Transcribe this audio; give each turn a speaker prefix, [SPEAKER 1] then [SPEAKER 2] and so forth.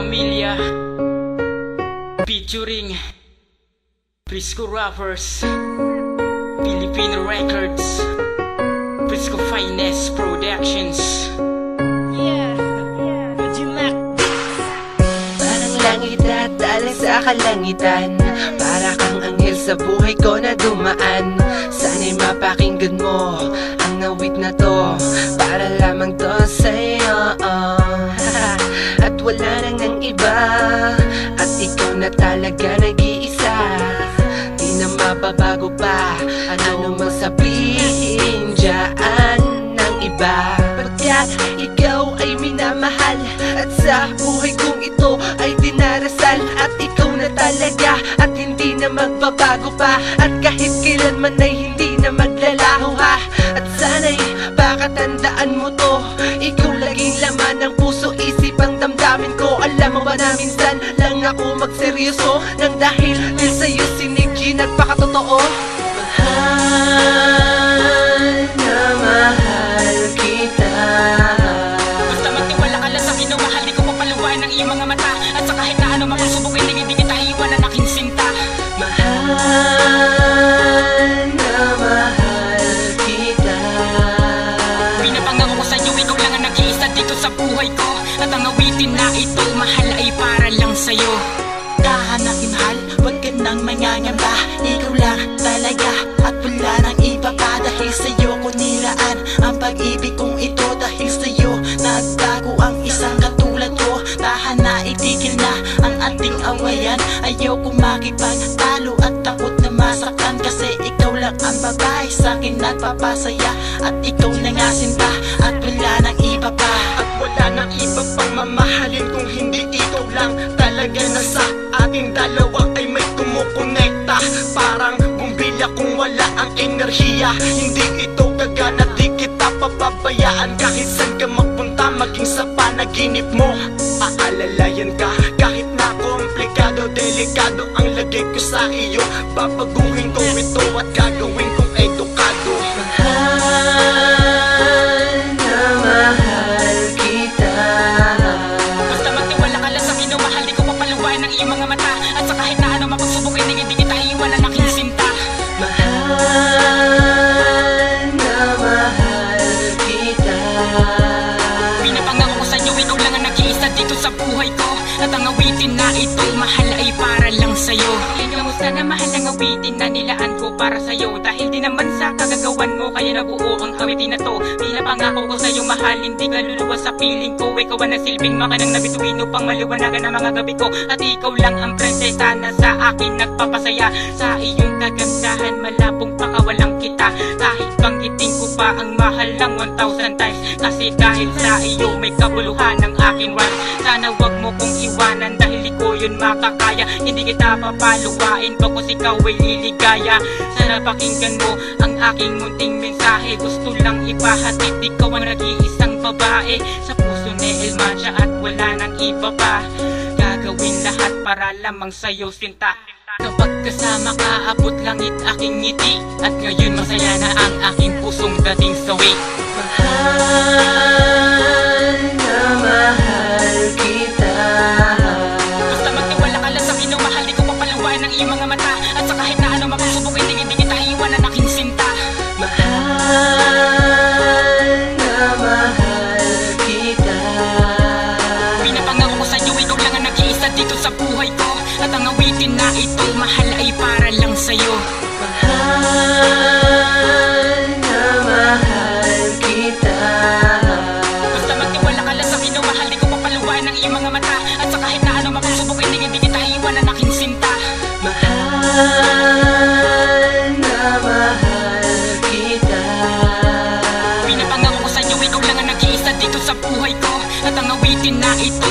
[SPEAKER 1] Pamilya featuring Prisco Rappers, Filipino Records, Prisco Finest Productions.
[SPEAKER 2] Parang langit at alas sa kalangitan, para kang anghel sa buhay ko na dumaan. Sana'y mapakinggan mo ang awit na to, para lamang to sa'yo. At wala nang ng iba, at ikaw na talaga nag-iisa. Di na mababago pa ano mang sabihin dyan ng iba. Pagkat ikaw ay minamahal, at sa buhay kong ito ay dinarasal. At ikaw na talaga, at hindi na magbabago pa, at kahit kailanman ay hindi na maglalaho ha. At sana'y pakatandaan mo to, ikaw laging laman ng puso, isip ang damdamin ko. Alam mo ba na minsan lang ako magseryoso, nang dahil sa'yo sinig G nagpakatotoo. Mahal na mahal kita.
[SPEAKER 1] Basta magtiwala ka lang sa akin, mahal, di ko papaluwain ng iyong mga mata. At sa kahit na ano magsubok, hindi kita iwan ang aking sinta.
[SPEAKER 2] Mahal na mahal kita.
[SPEAKER 1] Pinapangako ko sa'yo, ikaw lang ang nag-iisa dito sa buhay ko. At ang awitin na ito, mahal, ay para lang sa'yo.
[SPEAKER 3] Kahanakin mahal, huwag ka nang mangangamba. Ikaw lang talaga, at wala nang iba pa. Dahil sa'yo ko nilaan ang pag-ibig kong ito. Dahil sa'yo nagtago ang isang katulad ko. Tahan na, itigil na ang ating awayan. Ayaw ko makipagtalo at takot na masaktan. Kasi ikaw lang ang babae sa'kin nagpapasaya. At ikaw na nga sinta, at wala nang iba pa.
[SPEAKER 4] At wala nang iba pang mamahalin kung hindi ikaw lang talaga. Na sa ating dalawa ay may kumukonekta, parang bumbilya kung wala ang enerhiya. Hindi ito gagana, di kita papabayaan. Kahit saan ka magpunta, maging sa panaginip mo, aalalayan ka. Kahit na komplikado, delikado ang lagay ko sa iyo, babaguhin ko ito at gagawin kong edukado.
[SPEAKER 2] Mahal na mahal kita.
[SPEAKER 1] Basta magtiwala ka lang sa akin, mahal, di ko papaluwain ng iyong mga mata. At sa kahit na ano magsubok, hindi kita iwan ang aking sinta.
[SPEAKER 2] Mahal na mahal kita.
[SPEAKER 1] Pinapangako ko sa'yo, ikaw lang ang nag-iisa dito sa buhay ko. At ang awitin na ito, mahal, ay para lang sa'yo. Kamusta na mahal ang awitin na nilaan ko para sa'yo. Dahil di naman sa kagagawan mo, kaya nabuo ang awitin na to. Pinapangako ko sa'yo, mahal, hindi ka luluwa sa piling ko. Ikaw ang nasilbing makanang nabituin upang maliwanagan ang mga gabi ko. At ikaw lang ang prinsesa na sa akin nagpapasaya. Sa iyong kagandahan, malabong pakawalang kita. Kahit banggitin ko pa ang mahal ng 1,000 times. Kasi dahil sa iyo may kabuluhan ng aking rhyme. Sana wag mo kong iwanan dahil di ko yun makakaya. Hindi kita papaluwain bagkus ikaw ay liligaya. Sana pakinggan mo ang aking munting mensahe. Gusto lang ipahatid, ikaw ang nag-iisang babae sa puso ni Elmancia at wala nang iba pa. Gagawin lahat para lamang sa'yo sinta. Kapag kasama ka, abot langit aking ngiti. At ngayon masaya na ang aking pusong dating sawi.
[SPEAKER 2] Mahal na mahal kita.
[SPEAKER 1] Basta magtiwala ka lang sa akin, mahal, di ko papaluwain ng iyong mga mata. At sa kahit na ano magsubok, hindi kita iwan ang aking sinta.
[SPEAKER 2] Mahal na mahal kita.
[SPEAKER 1] Pinapangako ko sa'yo, ikaw lang ang nag-iisa dito sa buhay ko. At ang awitin na ito, mahal, ay para lang sa'yo.
[SPEAKER 2] Mahal na mahal kita.
[SPEAKER 1] Basta magtiwala ka lang sa akin, mahal, di ko papaluwain ng iyong mga mata. At sa kahit na ano magsubok, hindi kita iwan ang aking sinta.
[SPEAKER 2] Mahal na mahal kita.
[SPEAKER 1] Pinapangako ko sa'yo, ikaw lang ang nag-iisa dito sa buhay ko. At ang awitin na ito,